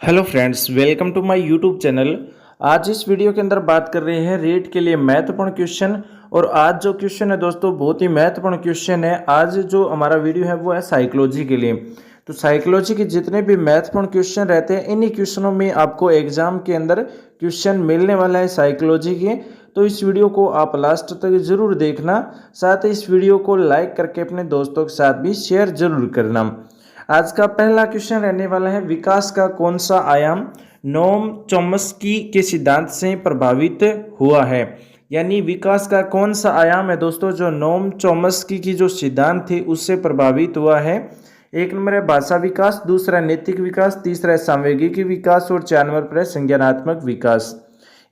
Hello friends, welcome to my YouTube channel. आज इस video के अंदर बात कर रहे हैं रेट के लिए महत्वपूर्ण क्वेश्चन। और आज जो क्वेश्चन है दोस्तों, बहुत ही महत्वपूर्ण क्वेश्चन है। आज जो हमारा वीडियो है वो है साइकोलॉजी के लिए। तो साइकोलॉजी के जितने भी महत्वपूर्ण क्वेश्चन रहते हैं, इन्हीं क्वेश्चनों में आपको एग्जाम के अंदर क्वेश्चन मिलने वाला है साइकोलॉजी के। तो इस वीडियो को आप लास्ट तक जरूर देखना, साथ ही इस वीडियो को लाइक करके अपने दोस्तों के साथ भी शेयर जरूर करना। आज का पहला क्वेश्चन रहने वाला है, विकास का कौन सा आयाम नोम चॉम्स्की के सिद्धांत से प्रभावित हुआ है। यानी विकास का कौन सा आयाम है दोस्तों जो नोम चॉम्स्की की जो सिद्धांत थे उससे प्रभावित हुआ है। एक नंबर है भाषा विकास, दूसरा है नैतिक विकास, तीसरा है सांवेगिक विकास और 4 नंबर पर है संज्ञानात्मक विकास।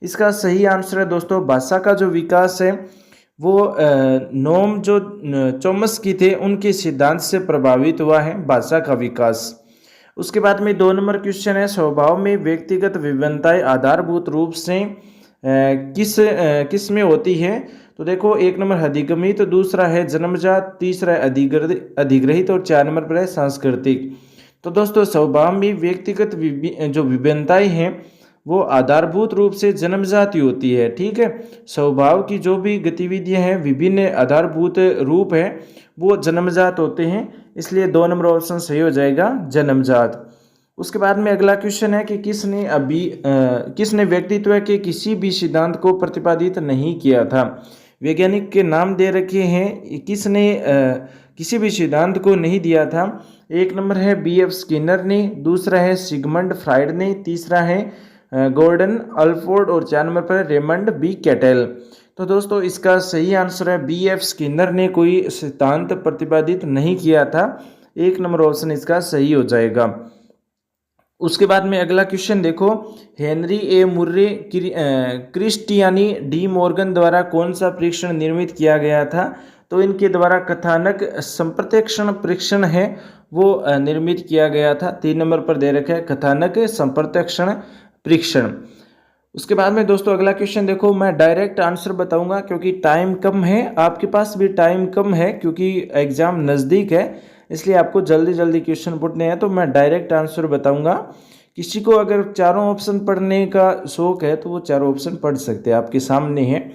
इसका सही आंसर है दोस्तों भाषा का जो विकास है वो नोम जो चॉम्स्की थे उनके सिद्धांत से प्रभावित हुआ है भाषा का विकास। उसके बाद में 2 नंबर क्वेश्चन है, स्वभाव में व्यक्तिगत विभिन्नताएं आधारभूत रूप से किस में होती है। तो देखो, 1 नंबर अधिगमित, तो दूसरा है जन्मजात, तीसरा है अधिग्रहित और 4 नंबर पर है सांस्कृतिक। तो दोस्तों, स्वभाव में व्यक्तिगत जो विभिन्नताएं हैं वो आधारभूत रूप से जन्मजात ही होती है। ठीक है, स्वभाव की जो भी गतिविधियां हैं विभिन्न आधारभूत रूप है वो जन्मजात होते हैं, इसलिए 2 नंबर ऑप्शन सही हो जाएगा, जन्मजात। उसके बाद में अगला क्वेश्चन है कि किसने व्यक्तित्व के किसी भी सिद्धांत को प्रतिपादित नहीं किया था। वैज्ञानिक के नाम दे रखे हैं, किसने किसी भी सिद्धांत को नहीं दिया था। 1 नंबर है B.F. स्किनर ने, दूसरा है सिगमंड फ्राइड ने, तीसरा है गॉर्डन अल्फोर्ड और 4 नंबर पर रेमंड बी कैटेल। तो दोस्तों, इसका सही आंसर है B.F. स्किनर ने कोई सिद्धांत प्रतिपादित नहीं किया था। 1 नंबर ऑप्शन इसका सही हो जाएगा। उसके बाद में अगला क्वेश्चन देखो, Henry A Murray Christiana D Morgan द्वारा कौन सा परीक्षण निर्मित किया गया था। तो इनके द्वारा कथानक संप्रत्यक्षण परीक्षण है वो निर्मित किया गया था। 3 नंबर पर दे रखा है कथानक संप्रत्यक्षण परीक्षण। उसके बाद में दोस्तों अगला क्वेश्चन देखो, मैं डायरेक्ट आंसर बताऊंगा क्योंकि टाइम कम है, आपके पास भी टाइम कम है क्योंकि एग्जाम नज़दीक है, इसलिए आपको जल्दी जल्दी क्वेश्चन पूछने हैं। तो मैं डायरेक्ट आंसर बताऊंगा। किसी को अगर चारों ऑप्शन पढ़ने का शौक है तो वो चारों ऑप्शन पढ़ सकते हैं, आपके सामने है।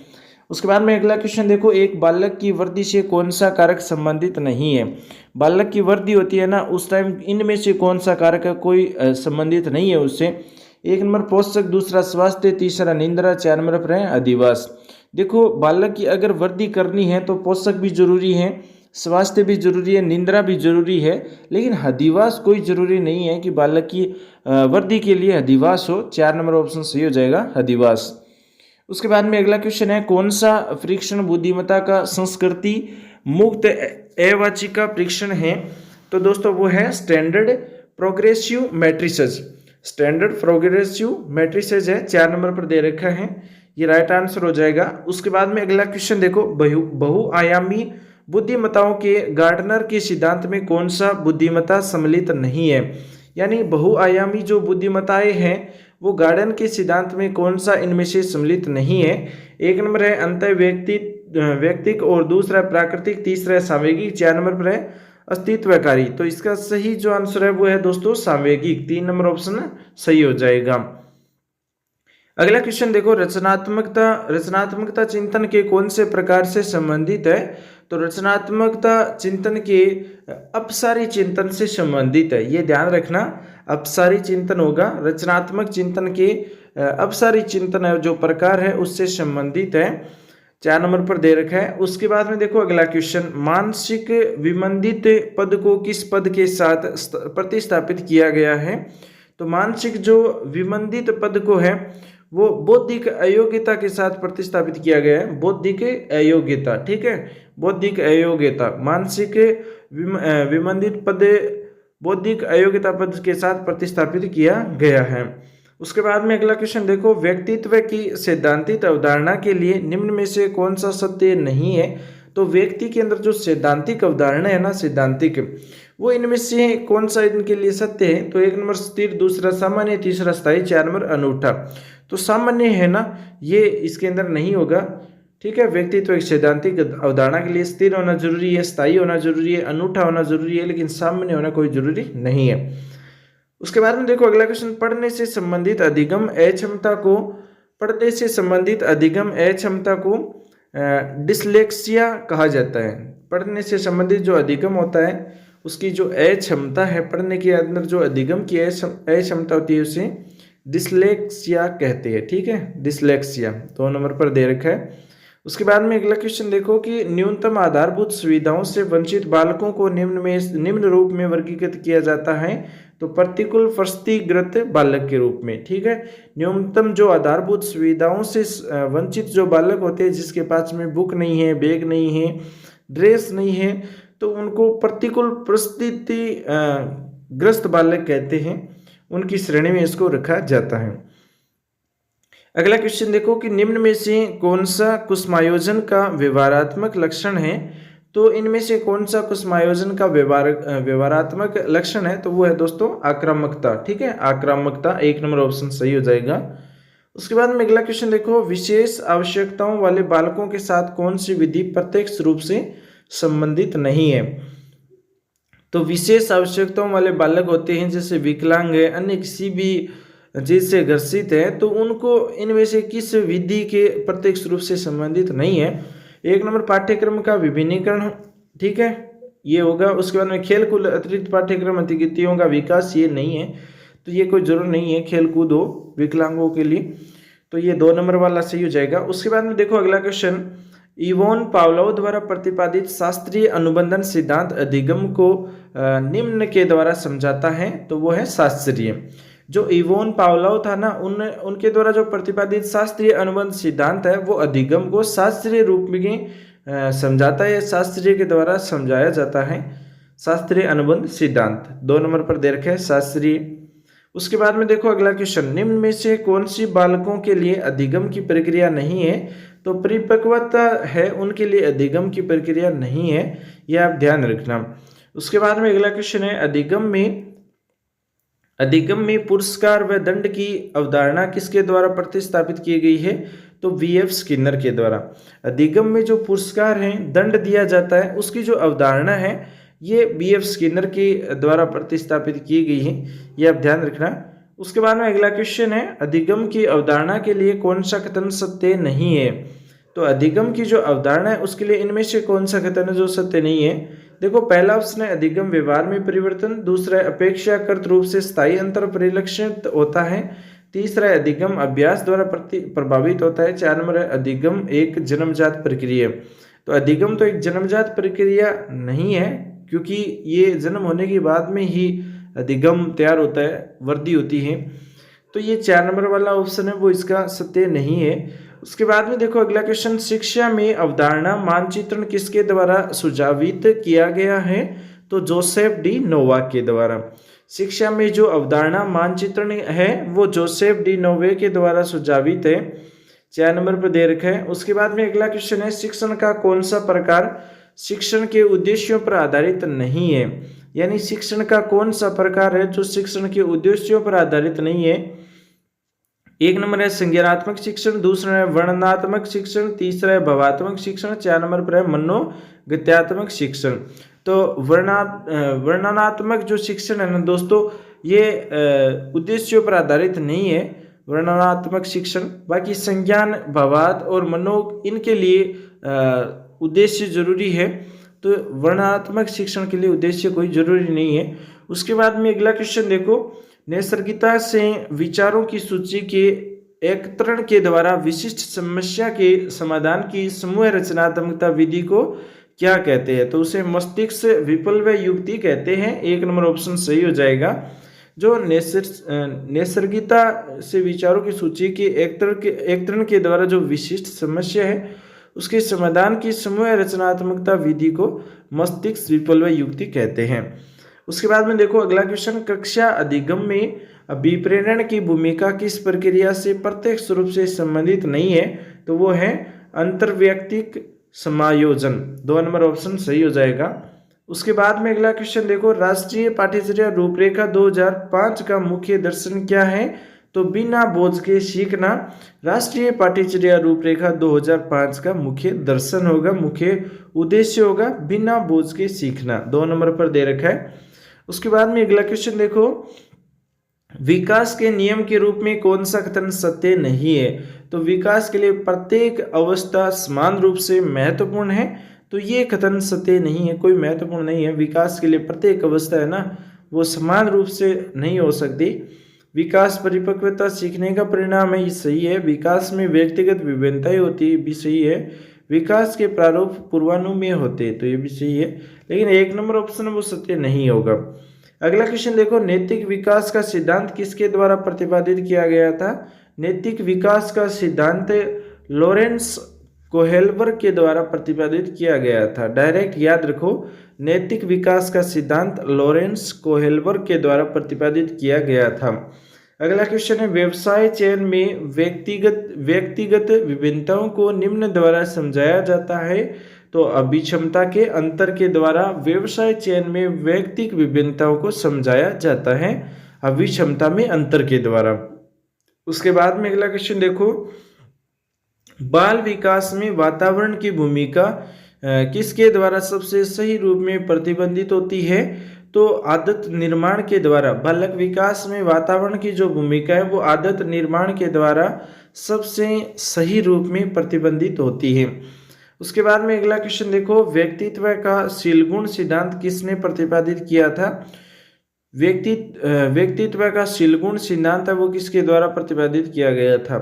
उसके बाद में अगला क्वेश्चन देखो, एक बालक की वृद्धि से कौन सा कारक संबंधित नहीं है। बालक की वृद्धि होती है ना, उस टाइम इनमें से कौन सा कारक कोई संबंधित नहीं है उससे। 1 नंबर पोषक, दूसरा स्वास्थ्य, तीसरा निंद्रा, 4 नंबर पर है अधिवास। देखो, बालक की अगर वृद्धि करनी है तो पोषक भी जरूरी है, स्वास्थ्य भी जरूरी है, निंद्रा भी जरूरी है, लेकिन अधिवास कोई जरूरी नहीं है कि बालक की वृद्धि के लिए अधिवास हो। 4 नंबर ऑप्शन सही हो जाएगा, अधिवास। उसके बाद में अगला क्वेश्चन है, कौन सा परीक्षण बुद्धिमत्ता का संस्कृति मुक्त अवाचिका परीक्षण है। तो दोस्तों वो है standard progressive matrices. Standard progressive matrices है, 4 नंबर पर दे रखा है, ये राइट आंसर हो जाएगा। उसके बाद में अगला क्वेश्चन देखो, बहुआयामी बुद्धिमत्ताओं के गार्डनर के सिद्धांत में कौन सा बुद्धिमत्ता सम्मिलित नहीं है। यानी बहुआयामी जो बुद्धिमत्ताएं हैं वो गार्डन के सिद्धांत में कौन सा इनमें से सम्मिलित नहीं है। 1 नंबर है अंत व्यक्तिक और दूसरा प्राकृतिक, तीसरा है सांवेगिक, 4 नंबर पर है अस्तित्वकारी। तो इसका सही जो आंसर है वो है दोस्तों सांवेगिक। 3 नंबर ऑप्शन सही हो जाएगा। अगला क्वेश्चन देखो, रचनात्मकता चिंतन के कौन से प्रकार से संबंधित है। तो रचनात्मकता चिंतन के अपसारी चिंतन से संबंधित है, ये ध्यान रखना, अपसारी चिंतन होगा। रचनात्मक चिंतन के अपसारी चिंतन जो प्रकार है उससे संबंधित है, 4 नंबर पर दे रखा है। उसके बाद में देखो अगला क्वेश्चन, मानसिक विमंदित पद को किस पद के साथ प्रतिस्थापित किया गया है। तो मानसिक जो विमंदित पद को है वो बौद्धिक अयोग्यता के साथ प्रतिस्थापित किया गया है, बौद्धिक अयोग्यता। ठीक है, बौद्धिक अयोग्यता, मानसिक विमंदित पद बौद्धिक अयोग्यता पद के साथ प्रतिस्थापित किया गया है। उसके बाद में अगला क्वेश्चन देखो, व्यक्तित्व की सैद्धांतिक अवधारणा के लिए निम्न में से कौन सा सत्य नहीं है। तो व्यक्ति के अंदर जो सैद्धांतिक अवधारणा है ना, सैद्धांतिक, वो इनमें से कौन सा इनके लिए सत्य है। तो 1 नंबर स्थिर, दूसरा सामान्य, तीसरा स्थायी, 4 नंबर अनूठा। तो सामान्य है ना, ये इसके अंदर नहीं होगा। ठीक है, व्यक्तित्व एक सैद्धांतिक अवधारणा के लिए स्थिर होना जरूरी है, स्थायी होना जरूरी है, अनूठा होना जरूरी है, लेकिन सामान्य होना कोई जरूरी नहीं है। उसके बाद में देखो अगला क्वेश्चन, पढ़ने से संबंधित अधिगम अक्षमता को डिसलेक्सिया कहा जाता है। पढ़ने से संबंधित जो अधिगम होता है उसकी जो अक्षमता है, पढ़ने के अंदर जो अधिगम की अक्षमता होती है उसे डिसलेक्सिया कहते हैं। ठीक है, डिसलेक्सिया 2 नंबर पर दे रखा है। उसके बाद में अगला क्वेश्चन देखो कि न्यूनतम आधारभूत सुविधाओं से वंचित बालकों को निम्न रूप में वर्गीकृत किया जाता है, तो प्रतिकूल परिस्थितिग्रस्त बालक के रूप में। ठीक है, न्यूनतम जो आधारभूत सुविधाओं से वंचित जो बालक होते हैं, जिसके पास में बुक नहीं है, बैग नहीं है, ड्रेस नहीं है, तो उनको प्रतिकूल परिस्थिति ग्रस्त बालक कहते हैं, उनकी श्रेणी में इसको रखा जाता है। अगला क्वेश्चन देखो कि निम्न में से कौन सा कुसुमायोजन का व्यवहारात्मक लक्षण है। तो इनमें से कौन सा कुसुमायोजन का व्यवहारात्मक लक्षण है, तो वो है दोस्तों आक्रामकता। ठीक है, आक्रामकता 1 नंबर ऑप्शन सही हो जाएगा। उसके बाद में अगला क्वेश्चन देखो, विशेष आवश्यकताओं वाले बालकों के साथ कौन सी विधि प्रत्यक्ष रूप से संबंधित नहीं है। तो विशेष आवश्यकताओं वाले बालक होते हैं जैसे विकलांग है, अन्य किसी भी चीज से ग्रसित है, तो उनको इनमें से किस विधि के प्रत्यक्ष रूप से संबंधित नहीं है। 1 नंबर पाठ्यक्रम का विभिन्नीकरण, ठीक है, ये होगा। उसके बाद में खेल कूद अतिरिक्त पाठ्यक्रम गतिविधियों का विकास, ये नहीं है, तो ये कोई जरूर नहीं है खेल कूद हो विकलांगों के लिए, तो ये 2 नंबर वाला सही हो जाएगा। उसके बाद में देखो अगला क्वेश्चन, इवोन पावलोव द्वारा प्रतिपादित शास्त्रीय अनुबंधन सिद्धांत अधिगम को निम्न के द्वारा समझाता है, तो वो है शास्त्रीय। जो इवोन पावलोव था ना, उनके द्वारा जो प्रतिपादित शास्त्रीय अनुबंध सिद्धांत है वो अधिगम को शास्त्रीय रूप में समझाता है, शास्त्रीय के द्वारा समझाया जाता है। शास्त्रीय अनुबंध सिद्धांत 2 नंबर पर दे रखे है शास्त्रीय। उसके बाद में देखो अगला क्वेश्चन, निम्न में से कौन सी बालकों के लिए अधिगम की प्रक्रिया नहीं है। तो परिपक्वता है उनके लिए अधिगम की प्रक्रिया नहीं है, यह आप ध्यान रखना। उसके बाद में अगला क्वेश्चन है, अधिगम में पुरस्कार व दंड की अवधारणा किसके द्वारा प्रतिस्थापित की गई है। तो वीएफ स्किनर के द्वारा। अधिगम में जो पुरस्कार है, दंड दिया जाता है, उसकी जो अवधारणा है ये बीएफ स्किनर के द्वारा प्रतिस्थापित की गई है, ये आप ध्यान रखना। उसके बाद में अगला क्वेश्चन है, अधिगम की अवधारणा के लिए कौन सा कथन सत्य नहीं है। तो अधिगम की जो अवधारणा है उसके लिए इनमें से कौन सा कथन है जो सत्य नहीं है। देखो पहला ऑप्शन है अधिगम व्यवहार में परिवर्तन, दूसरा है अपेक्षाकृत रूप से स्थायी अंतर परिलक्षित होता है, तीसरा है अधिगम अभ्यास द्वारा प्रभावित होता है, 4 नंबर है अधिगम एक जन्मजात प्रक्रिया। तो अधिगम तो एक जन्मजात प्रक्रिया नहीं है, क्योंकि ये जन्म होने के बाद में ही अधिगम तैयार होता है, वृद्धि होती है, तो ये 4 नंबर वाला ऑप्शन है वो इसका सत्य नहीं है। उसके बाद में देखो अगला क्वेश्चन, शिक्षा में अवधारणा मानचित्रण किसके द्वारा सुझावित किया गया है। तो जोसेफ डी नोवा के द्वारा। शिक्षा में जो अवधारणा मानचित्रण है वो जोसेफ डी नोवे के द्वारा सुझावित है, 4 नंबर पर दे रखा है। उसके बाद में अगला क्वेश्चन है, शिक्षण का कौन सा प्रकार शिक्षण के उद्देश्यों पर आधारित नहीं है। यानी शिक्षण का कौन सा प्रकार है जो शिक्षण के उद्देश्यों पर आधारित नहीं है। 1 नंबर है संज्ञानात्मक शिक्षण, दूसरा है वर्णनात्मक शिक्षण, तीसरा है भावात्मक शिक्षण, 4 नंबर पर है मनोगत्यात्मक शिक्षण। तो वर्णनात्मक जो शिक्षण है ना दोस्तों, ये उद्देश्यों पर आधारित नहीं है वर्णनात्मक शिक्षण। बाकी संज्ञान, भावार्थ और मनो, इनके लिए उद्देश्य जरूरी है, तो वर्णनात्मक शिक्षण के लिए उद्देश्य कोई जरूरी नहीं है। उसके बाद में अगला क्वेश्चन देखो, नैसर्गिकता से विचारों की सूची के एकत्रण के द्वारा विशिष्ट समस्या के समाधान की समूह रचनात्मकता विधि को क्या कहते हैं। तो उसे मस्तिष्क विप्लव युक्ति कहते हैं, 1 नंबर ऑप्शन सही हो जाएगा। जो नैसर्गिकता से विचारों की सूची के एकत्रण के द्वारा जो विशिष्ट समस्या है उसके समाधान की समूह रचनात्मकता विधि को मस्तिष्क विप्लव युक्ति कहते हैं। उसके बाद में देखो अगला क्वेश्चन, कक्षा अधिगम में अभिप्रेरण की भूमिका किस प्रक्रिया से प्रत्यक्ष रूप से संबंधित नहीं है। तो वो है अंतर्वैयक्तिक समायोजन, 2 नंबर ऑप्शन सही हो जाएगा। उसके बाद में अगला क्वेश्चन देखो, राष्ट्रीय पाठ्यचर्या रूपरेखा 2005 का मुख्य दर्शन क्या है। तो बिना बोझ के सीखना राष्ट्रीय पाठ्यचर्या रूपरेखा 2005 का मुख्य दर्शन होगा, मुख्य उद्देश्य होगा बिना बोझ के सीखना, 2 नंबर पर दे रखा है। उसके बाद में अगला क्वेश्चन देखो, विकास के नियम के रूप में कौन सा कथन सत्य नहीं है? तो विकास के लिए प्रत्येक अवस्था समान रूप से महत्वपूर्ण है, तो ये कथन सत्य नहीं है, कोई महत्वपूर्ण नहीं है। विकास के लिए प्रत्येक अवस्था है ना, वो समान रूप से नहीं हो सकती। विकास परिपक्वता सीखने का परिणाम है, ये सही है। विकास में व्यक्तिगत विभिन्नताएं होती है, भी सही है। विकास के प्रारूप पूर्वानुमेय होते, तो ये भी सही है। लेकिन एक नंबर ऑप्शन वो सत्य नहीं होगा। अगला क्वेश्चन देखो, नैतिक विकास का सिद्धांत किसके द्वारा प्रतिपादित किया गया था? नैतिक विकास का सिद्धांत लॉरेंस कोहेलबर्ग के द्वारा प्रतिपादित किया गया था। डायरेक्ट याद रखो, नैतिक विकास का सिद्धांत लॉरेंस कोहेलबर्ग के द्वारा प्रतिपादित किया गया था। अगला क्वेश्चन है, व्यवसाय चयन में व्यक्तिगत विभिन्नताओं को निम्न द्वारा समझाया जाता है। तो अभिक्षमता के अंतर के द्वारा व्यवसाय चयन में व्यक्तिगत विभिन्नताओं को समझाया जाता है, अभिक्षमता में अंतर के द्वारा। उसके बाद में अगला क्वेश्चन देखो, बाल विकास में वातावरण की भूमिका किसके द्वारा सबसे सही रूप में प्रतिबंधित होती है? तो आदत निर्माण के द्वारा। बालक विकास में वातावरण की जो भूमिका है वो आदत निर्माण के द्वारा सबसे सही रूप में प्रतिबंधित होती है। उसके बाद में अगला क्वेश्चन देखो, व्यक्तित्व का शीलगुण सिद्धांत किसने प्रतिपादित किया था? व्यक्तित्व का शीलगुण सिद्धांत है वो किसके द्वारा प्रतिपादित किया गया था?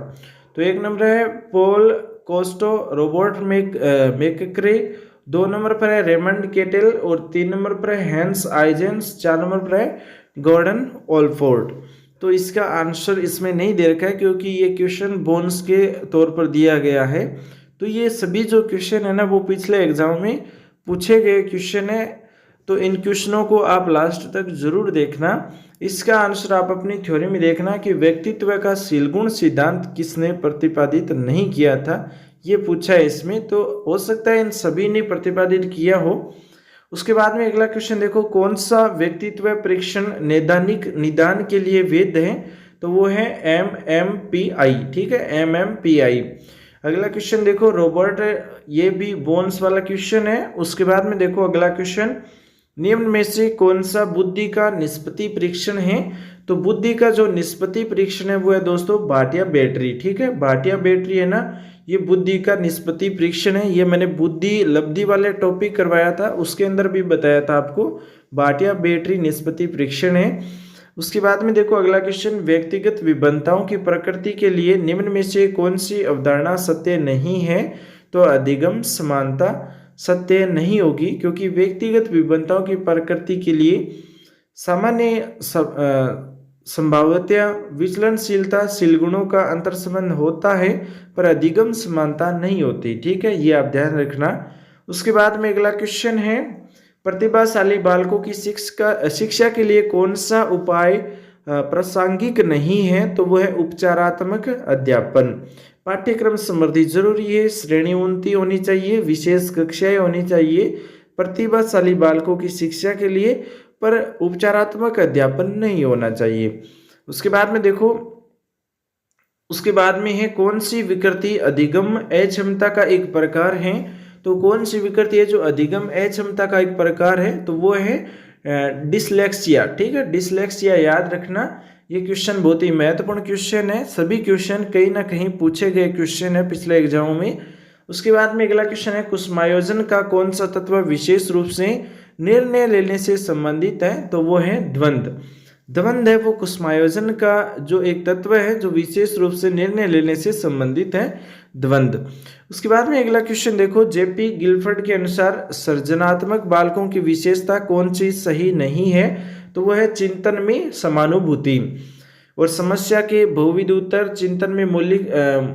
तो एक नंबर है Paul Costa, Robert McCrae, 2 number पर है रेमंड केटल और 3 नंबर पर है हैंस आइजेंस, 4 नंबर पर है गॉर्डन ऑलफोर्ड। तो इसका आंसर इसमें नहीं दे रखा है क्योंकि ये क्वेश्चन बोनस के तौर पर दिया गया है। तो ये सभी जो क्वेश्चन है ना वो पिछले एग्जाम में पूछे गए क्वेश्चन है, तो इन क्वेश्चनों को आप लास्ट तक जरूर देखना। इसका आंसर आप अपनी थ्योरी में देखना कि व्यक्तित्व का शीलगुण सिद्धांत किसने प्रतिपादित नहीं किया था, ये पूछा है इसमें। तो हो सकता है इन सभी ने प्रतिपादित किया हो। उसके बाद में अगला क्वेश्चन देखो, कौन सा व्यक्तित्व परीक्षण नैदानिक निदान के लिए वैध है? तो वो है MMPI, ठीक है, MMPI। अगला क्वेश्चन देखो रॉबर्ट, ये भी बोन्स वाला क्वेश्चन है। उसके बाद में देखो अगला क्वेश्चन, निम्न में से कौन सा बुद्धि का निष्पत्ति परीक्षण है? तो बुद्धि का जो निष्पत्ति परीक्षण है वो है दोस्तों भाटिया बैटरी, ठीक है, भाटिया बैटरी है ना, ये बुद्धि का निष्पत्ति परीक्षण है। ये मैंने बुद्धि लब्धि वाले टॉपिक करवाया था, उसके अंदर भी बताया था आपको, भाटिया बैटरी निष्पत्ति परीक्षण है। उसके बाद में देखो अगला क्वेश्चन, व्यक्तिगत विभिन्नताओं की प्रकृति के लिए निम्न में से कौन सी अवधारणा सत्य नहीं है? तो अधिगम समानता सत्य नहीं होगी, क्योंकि व्यक्तिगत विभिन्नताओं की प्रकृति के लिए सामान्य संभाव्यता विचलनशीलता शीलगुणों का अंतर संबंध होता है, पर अधिगम समानता नहीं होती, ठीक है, ये आप ध्यान रखना। उसके बाद में अगला क्वेश्चन है, प्रतिभाशाली बालकों की शिक्षा के लिए कौन सा उपाय प्रासंगिक नहीं है? तो वो है उपचारात्मक अध्यापन। पाठ्यक्रम समृद्धि जरूरी है, श्रेणी उन्नति होनी चाहिए, विशेष कक्षाएं होनी चाहिए प्रतिभाशाली बालकों की शिक्षा के लिए, पर उपचारात्मक अध्यापन नहीं होना चाहिए। उसके बाद में देखो, उसके बाद में है कौन सी विकृति अधिगम अक्षमता का एक प्रकार है? तो कौन सी विकृति है जो अधिगम अक्षमता का एक प्रकार है? तो वो है डिसलेक्सिया, ठीक है, डिसलेक्सिया याद रखना। ये क्वेश्चन बहुत ही महत्वपूर्ण क्वेश्चन है, सभी क्वेश्चन कहीं ना कहीं पूछे गए क्वेश्चन है पिछले एग्जामों में। उसके बाद में अगला क्वेश्चन है, कुसुमायोजन का कौन सा तत्व विशेष रूप से निर्णय लेने से संबंधित है? तो वो है द्वंद्व। द्वंद्व है वो कुसुमायोजन का जो एक तत्व है जो विशेष रूप से निर्णय लेने से संबंधित है, द्वंद्व। उसके बाद में अगला क्वेश्चन देखो, जेपी गिलफर्ड के अनुसार सृजनात्मक बालकों की विशेषता कौन सी सही नहीं है? तो वह है चिंतन में समानुभूति और समस्या के बहुविध उत्तर, चिंतन में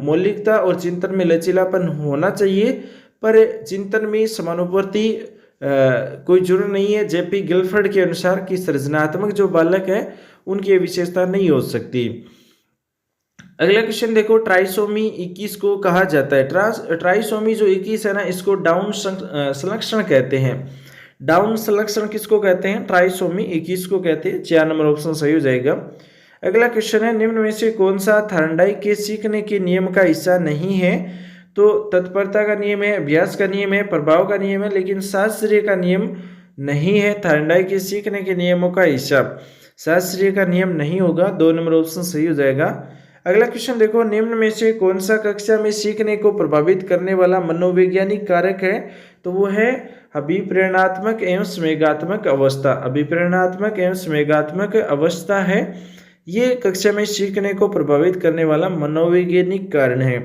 मौलिकता और चिंतन में लचीलापन होना चाहिए, पर चिंतन में समानुभूति कोई जरूर नहीं है। जेपी गिलफर्ड के अनुसार कि सृजनात्मक जो बालक है उनकी विशेषता नहीं हो सकती। अगला क्वेश्चन देखो, ट्राइसोमी 21 को कहा जाता है? ट्राइसोमी जो 21 है ना, इसको डाउन संलक्षण कहते हैं। डाउन संलक्षण किसको कहते हैं? ट्राइसोमी 21 को कहते हैं। 4 नंबर ऑप्शन सही हो जाएगा। अगला क्वेश्चन है, निम्न में से कौन सा थॉर्नडाइक के सीखने के नियम का हिस्सा नहीं है? तो तत्परता का नियम है, अभ्यास का नियम है, प्रभाव का नियम है, लेकिन शास्त्रीय का नियम नहीं है थॉर्नडाइक के सीखने के नियमों का हिस्सा। शास्त्रीय का नियम नहीं होगा, 2 नंबर ऑप्शन सही हो जाएगा। अगला क्वेश्चन देखो, निम्न में से कौन सा कक्षा में सीखने को प्रभावित करने वाला मनोवैज्ञानिक कारक है? तो वो है अभिप्रेरणात्मक एवं संवेगात्मक अवस्था। अभिप्रेरणात्मक एवं संवेगात्मक अवस्था है, ये कक्षा में सीखने को प्रभावित करने वाला मनोवैज्ञानिक कारण है।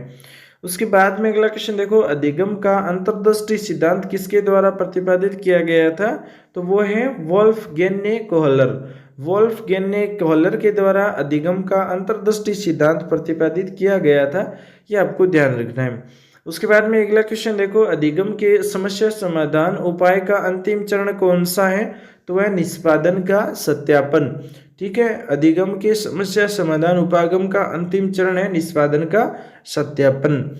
उसके बाद में अगला क्वेश्चन देखो, अधिगम का अंतर्दृष्टि सिद्धांत किसके द्वारा प्रतिपादित किया गया था? तो वो है वोल्फगेंगे कोहलर। वोल्फगेंगे कोहलर के द्वारा अधिगम का अंतर्दृष्टि सिद्धांत प्रतिपादित किया गया था, ये आपको ध्यान रखना है। उसके बाद में अगला क्वेश्चन देखो, अधिगम के समस्या समाधान उपाय का अंतिम चरण कौन सा है? तो वह निष्पादन का सत्यापन। ठीक है, अधिगम के समस्या समाधान उपागम का अंतिम चरण है निष्पादन का सत्यापन।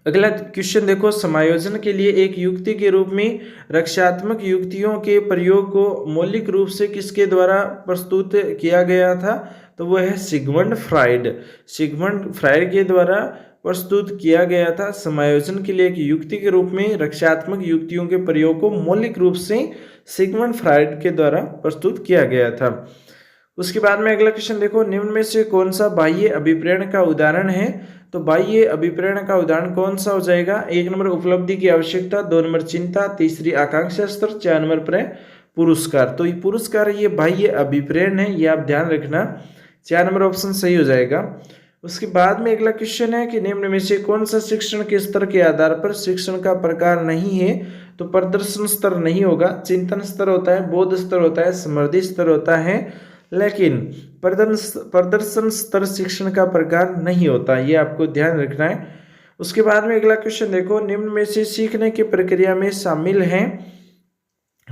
अगला क्वेश्चन देखो, समायोजन के लिए एक युक्ति के रूप में रक्षात्मक युक्तियों के प्रयोग को मौलिक रूप से किसके द्वारा प्रस्तुत किया गया था? तो वह है सिगमंड फ्राइड। सिगमंड फ्राइड के द्वारा प्रस्तुत किया गया था। समायोजन के लिए एक युक्ति के रूप में रक्षात्मक युक्तियों के प्रयोग को मौलिक रूप से सिगमंड फ्राइड के द्वारा प्रस्तुत किया गया था। उसके बाद में अगला क्वेश्चन देखो, निम्न में से कौन सा बाह्य अभिप्रेरण का उदाहरण है? तो बाह्य अभिप्रेरण का उदाहरण कौन सा हो जाएगा? 1 नंबर उपलब्धि की आवश्यकता, 2 नंबर चिंता, तीसरी आकांक्षा स्तर, 4 नंबर पर पुरस्कार। तो ये पुरस्कार ये बाह्य अभिप्रेरण है, ये आप ध्यान रखना, 4 नंबर ऑप्शन सही हो जाएगा। उसके बाद में अगला क्वेश्चन है कि निम्न में से कौन सा शिक्षण के स्तर के आधार पर शिक्षण का प्रकार नहीं है? तो प्रदर्शन स्तर नहीं होगा, चिंतन स्तर होता है, बोध स्तर होता है, समृद्धि स्तर होता है, लेकिन प्रदर्शन स्तर शिक्षण का प्रकार नहीं होता, ये आपको ध्यान रखना है। उसके बाद में अगला क्वेश्चन देखो, निम्न में से सीखने की प्रक्रिया में शामिल हैं?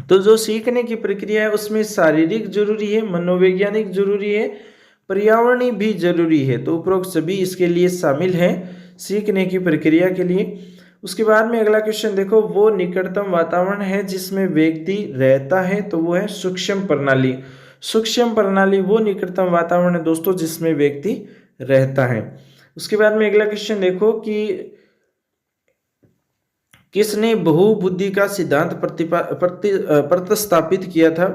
तो जो सीखने की प्रक्रिया है उसमें शारीरिक जरूरी है, मनोवैज्ञानिक जरूरी है, पर्यावरणीय भी जरूरी है। तो उपरोक्त सभी इसके लिए शामिल है सीखने की प्रक्रिया के लिए। उसके बाद में अगला क्वेश्चन देखो, वो निकटतम वातावरण है जिसमें व्यक्ति रहता है? तो वो है सूक्ष्म प्रणाली। सूक्ष्म प्रणाली वो निकटतम वातावरण है दोस्तों जिसमें व्यक्ति रहता है। उसके बाद में अगला क्वेश्चन देखो कि किसने बहुबुद्धि का सिद्धांत प्रतिस्थापित किया था?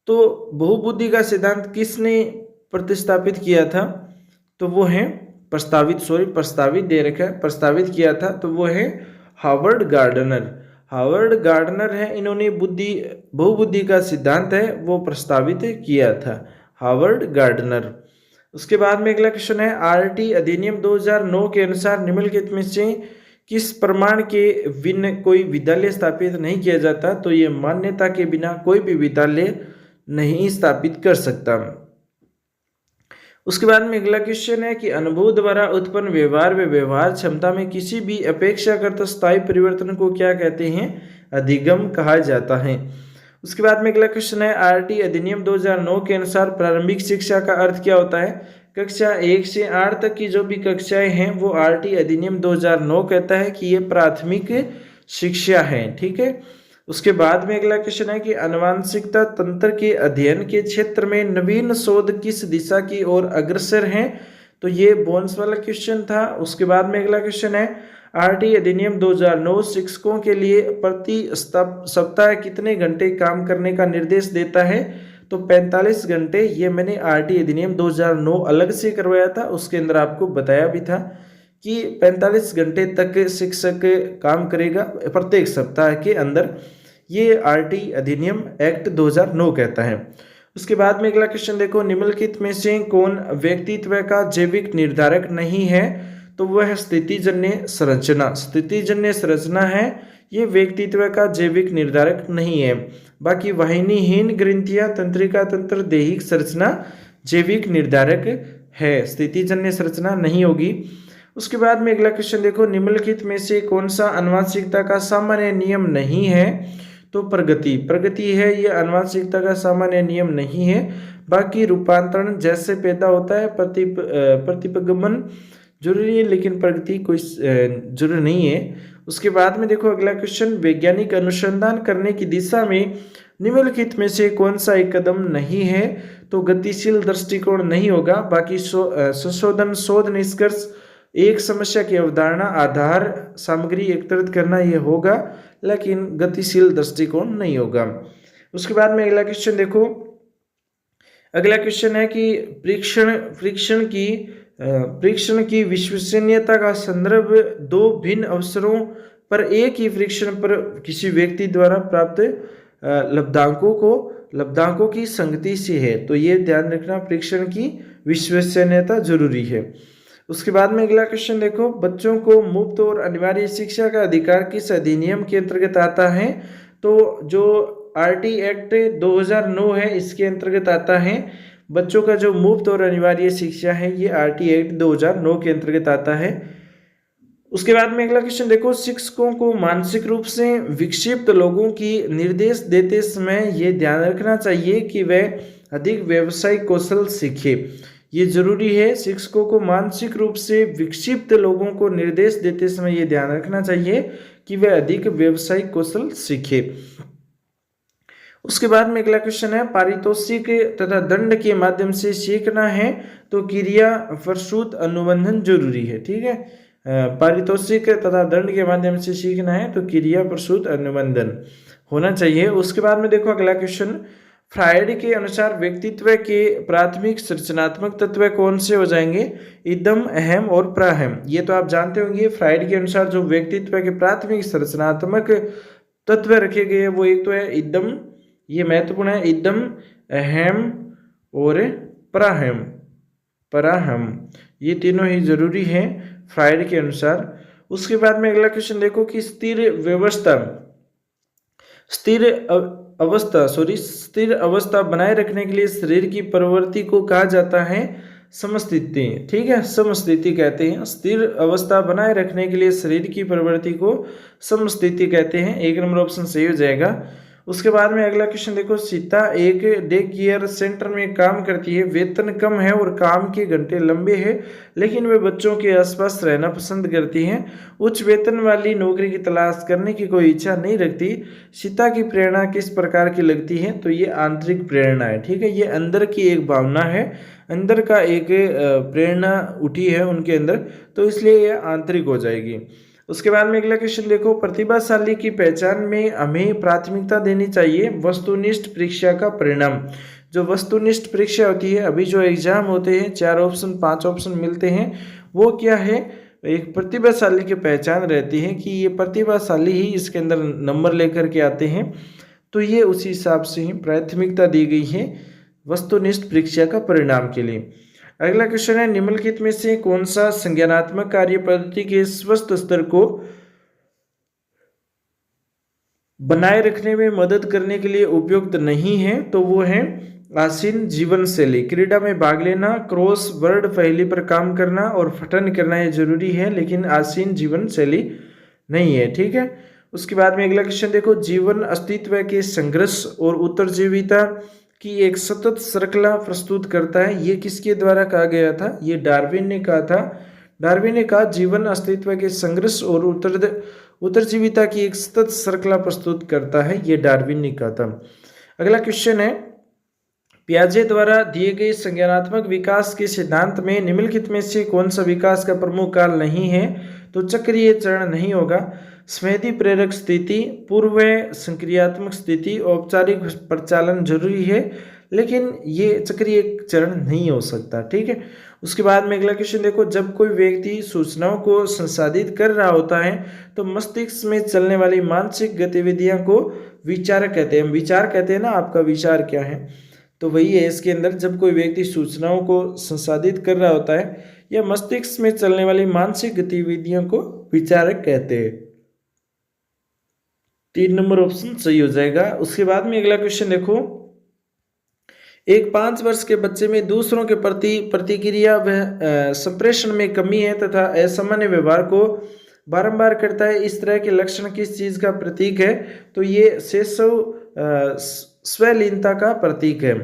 तो बहुबुद्धि का सिद्धांत किसने प्रतिस्थापित किया था? तो वो है प्रस्तावित दे रखा है, प्रस्तावित किया था, तो वो है हार्वर्ड गार्डनर। हार्वर्ड गार्डनर है, इन्होंने बहुबुद्धि का सिद्धांत है वो प्रस्तावित किया था, हार्वर्ड गार्डनर। उसके बाद में अगला क्वेश्चन है, आरटी अधिनियम 2009 के अनुसार निम्नलिखित में से किस प्रमाण के बिना कोई विद्यालय स्थापित नहीं किया जाता? तो ये मान्यता के बिना कोई भी विद्यालय नहीं स्थापित कर सकता। उसके बाद में अगला क्वेश्चन है कि अनुभव द्वारा उत्पन्न व्यवहार व व्यवहार क्षमता में किसी भी अपेक्षाकृत स्थायी परिवर्तन को क्या कहते हैं? अधिगम कहा जाता है। उसके बाद में अगला क्वेश्चन है, आरटी अधिनियम 2009 के अनुसार प्रारंभिक शिक्षा का अर्थ क्या होता है? कक्षा 1 से 8 तक की जो भी कक्षाएं हैं वो आरटी अधिनियम 2009 कहता है कि ये प्राथमिक शिक्षा है। ठीक है। उसके बाद में अगला क्वेश्चन है कि आनुवंशिकता तंत्र के अध्ययन के क्षेत्र में नवीन शोध किस दिशा की ओर अग्रसर हैं? तो ये बोन्स वाला क्वेश्चन था। उसके बाद में अगला क्वेश्चन है, आरटी अधिनियम 2009 शिक्षकों के लिए प्रति सप्ताह कितने घंटे काम करने का निर्देश देता है? तो 45 घंटे। ये मैंने आरटी अधिनियम 2009 अलग से करवाया था, उसके अंदर आपको बताया भी था कि 45 घंटे तक शिक्षक काम करेगा प्रत्येक सप्ताह के अंदर, ये आरटी अधिनियम एक्ट 2009 कहता है। उसके बाद में अगला क्वेश्चन देखो, निम्नलिखित में से कौन व्यक्तित्व का जैविक निर्धारक नहीं है? तो वह स्थितिजन्य संरचना। स्थितिजन्य संरचना है, ये व्यक्तित्व का जैविक निर्धारक नहीं है। बाकी वाहिनीहीन ग्रंथियां, तंत्रिका तंत्र, दैहिक संरचना जैविक निर्धारक है, स्थितिजन्य संरचना नहीं होगी। उसके बाद में अगला क्वेश्चन देखो, निम्नलिखित में से कौन सा आनुवंशिकता का सामान्य नियम नहीं है? तो प्रगति। प्रगति है, ये आनुवंशिकता का सामान्य नियम नहीं है। बाकी रूपांतरण जैसे पैदा होता है, प्रतिपगमन जरूरी है, लेकिन प्रगति कोई जरूरी नहीं है। उसके बाद में देखो अगला क्वेश्चन, वैज्ञानिक अनुसंधान करने की दिशा में निम्नलिखित में से कौन सा एक कदम नहीं है? तो गतिशील दृष्टिकोण नहीं होगा। बाकी संशोधन, शोध, निष्कर्ष, एक समस्या की अवधारणा, आधार सामग्री एकत्रित करना, ये होगा, लेकिन गतिशील दृष्टिकोण नहीं होगा। उसके बाद में अगला क्वेश्चन देखो, अगला क्वेश्चन है कि परीक्षण की विश्वसनीयता का संदर्भ दो भिन्न अवसरों पर एक ही परीक्षण पर किसी व्यक्ति द्वारा प्राप्त लब्धांकों की संगति से है। तो ये ध्यान रखना, परीक्षण की विश्वसनीयता जरूरी है। उसके बाद में अगला क्वेश्चन देखो, बच्चों को मुफ्त और अनिवार्य शिक्षा का अधिकार किस अधिनियम के अंतर्गत आता है? तो जो RT एक्ट 2009 है, इसके अंतर्गत आता है। बच्चों का जो मुफ्त और अनिवार्य शिक्षा है, ये RT एक्ट 2009 के अंतर्गत आता है। उसके बाद में अगला क्वेश्चन देखो, शिक्षकों को मानसिक रूप से विक्षिप्त लोगों की निर्देश देते समय ये ध्यान रखना चाहिए कि वे अधिक व्यावसायिक कौशल सीखे। ये जरूरी है, शिक्षकों को मानसिक रूप से विक्षिप्त लोगों को निर्देश देते समय ये ध्यान रखना चाहिए कि वे अधिक व्यावसायिक कौशल सीखे। उसके बाद में अगला क्वेश्चन है, पारितोषिक तथा दंड के माध्यम से सीखना है तो क्रिया प्रसूत अनुबंधन जरूरी है। ठीक है, पारितोषिक तथा दंड के माध्यम से सीखना है तो क्रिया प्रसूत अनुबंधन होना चाहिए। उसके बाद में देखो अगला क्वेश्चन, फ्रायड के अनुसार व्यक्तित्व के प्राथमिक संरचनात्मक तत्व कौन से हो जाएंगे? इदम, अहम और प्राहम। ये तो आप जानते होंगे, फ्रायड के अनुसार जो व्यक्तित्व के प्राथमिक संरचनात्मक तत्व रखे गए वो एक तो है इदम, ये महत्वपूर्ण है, इदम, अहम और पराहम, ये तीनों ही जरूरी है फ्रायड के अनुसार। उसके बाद में अगला क्वेश्चन देखो कि स्थिर अवस्था बनाए रखने के लिए शरीर की प्रवृत्ति को कहा जाता है समस्थिति। ठीक है, समस्थिति कहते हैं। स्थिर अवस्था बनाए रखने के लिए शरीर की प्रवृत्ति को समस्थिति कहते हैं। एक नंबर ऑप्शन सही हो जाएगा। उसके बाद में अगला क्वेश्चन देखो, सीता एक डे केयर सेंटर में काम करती है, वेतन कम है और काम के घंटे लंबे हैं, लेकिन वे बच्चों के आसपास रहना पसंद करती हैं। उच्च वेतन वाली नौकरी की तलाश करने की कोई इच्छा नहीं रखती। सीता की प्रेरणा किस प्रकार की लगती है? तो ये आंतरिक प्रेरणा है। ठीक है, ये अंदर की एक भावना है, अंदर का एक प्रेरणा उठी है उनके अंदर, तो इसलिए ये आंतरिक हो जाएगी। उसके बाद में अगला क्वेश्चन देखो, प्रतिभाशाली की पहचान में हमें प्राथमिकता देनी चाहिए वस्तुनिष्ठ परीक्षा का परिणाम। जो वस्तुनिष्ठ परीक्षा होती है, अभी जो एग्जाम होते हैं 4 ऑप्शन 5 ऑप्शन मिलते हैं, वो क्या है? एक प्रतिभाशाली की पहचान रहती है कि ये प्रतिभाशाली ही इसके अंदर नंबर लेकर के आते हैं, तो ये उसी हिसाब से ही प्राथमिकता दी गई है वस्तुनिष्ठ परीक्षा का परिणाम के लिए। अगला क्वेश्चन है, निम्नलिखित में से कौन सा संज्ञानात्मक कार्य पद्धति के स्वस्थ स्तर को बनाए रखने में मदद करने के लिए उपयुक्त नहीं है? तो वो है आसीन जीवन शैली। क्रीड़ा में भाग लेना, क्रॉस वर्ड पहेली पर काम करना और पठन करना ये जरूरी है, लेकिन आसीन जीवन शैली नहीं है। ठीक है, उसके बाद में अगला क्वेश्चन देखो, जीवन अस्तित्व के संघर्ष और उत्तरजीविता की एक सतत श्रृंखला प्रस्तुत करता है। ये किसके द्वारा कहा गया था? ये डार्विन ने कहा था। डार्विन ने कहा जीवन अस्तित्व के संघर्ष और उत्तरजीविता की एक सतत श्रृंखला प्रस्तुत करता है, ये डार्विन ने कहा था। अगला क्वेश्चन है, पियाजे द्वारा दिए गए संज्ञानात्मक विकास के सिद्धांत में निम्नलिखित में से कौन सा विकास का प्रमुख काल नहीं है? तो चक्रीय चरण नहीं होगा। स्मृति प्रेरक स्थिति, पूर्व संक्रियात्मक स्थिति, औपचारिक प्रचालन जरूरी है, लेकिन ये चक्रीय चरण नहीं हो सकता। ठीक है, उसके बाद में अगला क्वेश्चन देखो, जब कोई व्यक्ति सूचनाओं को संसाधित कर रहा होता है तो मस्तिष्क में चलने वाली मानसिक गतिविधियां को विचार कहते हैं। विचार कहते हैं ना, आपका विचार क्या है, तो वही है इसके अंदर। जब कोई व्यक्ति सूचनाओं को संसाधित कर रहा होता है या मस्तिष्क में चलने वाली मानसिक गतिविधियों को विचारक कहते हैं। 3 नंबर ऑप्शन सही हो जाएगा। उसके बाद में अगला क्वेश्चन देखो, एक 5 वर्ष के बच्चे में दूसरों के प्रति प्रतिक्रिया व संप्रेषण में कमी है तथा असामान्य व्यवहार को बारंबार करता है, इस तरह के लक्षण किस चीज का प्रतीक है? तो ये शैशव स्वलीनता का प्रतीक है।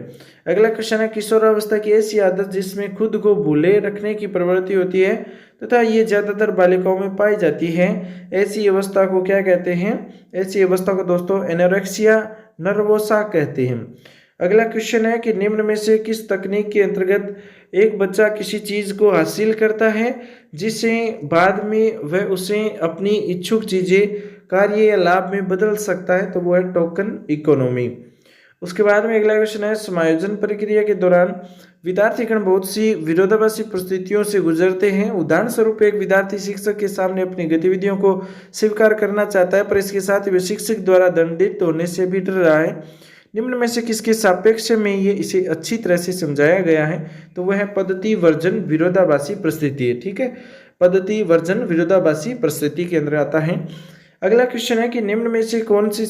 अगला क्वेश्चन है, किशोरावस्था की ऐसी आदत जिसमें खुद को भूले रखने की प्रवृत्ति होती है तथा ये ज्यादातर बालिकाओं में पाई जाती है, ऐसी अवस्था को क्या कहते हैं? ऐसी अवस्था को दोस्तों एनोरेक्सिया नर्वोसा कहते हैं। अगला क्वेश्चन है कि निम्न में से किस तकनीक के अंतर्गत एक बच्चा किसी चीज को हासिल करता है जिसे बाद में वह उसे अपनी इच्छुक चीजें, कार्य या लाभ में बदल सकता है? तो वो है टोकन इकोनॉमी। उसके बाद में अगला क्वेश्चन है, समायोजन प्रक्रिया के दौरान विद्यार्थीगण बहुत सी विरोधाभासी परिस्थितियों से गुजरते हैं। उदाहरण स्वरूप एक विद्यार्थी शिक्षक के सामने अपनी गतिविधियों को स्वीकार करना चाहता है, पर इसके साथ ही वह शिक्षक द्वारा दंडित होने से भी डर रहा है। निम्न में से किसके सापेक्ष में ये इसे अच्छी तरह से समझाया गया है? तो वह है पद्धति वर्जन विरोधाभासी परिस्थिति। ठीक है, पद्धति वर्जन विरोधाभासी परिस्थिति के अंदर आता है। अगला क्वेश्चन है कि निम्न में से कौन सी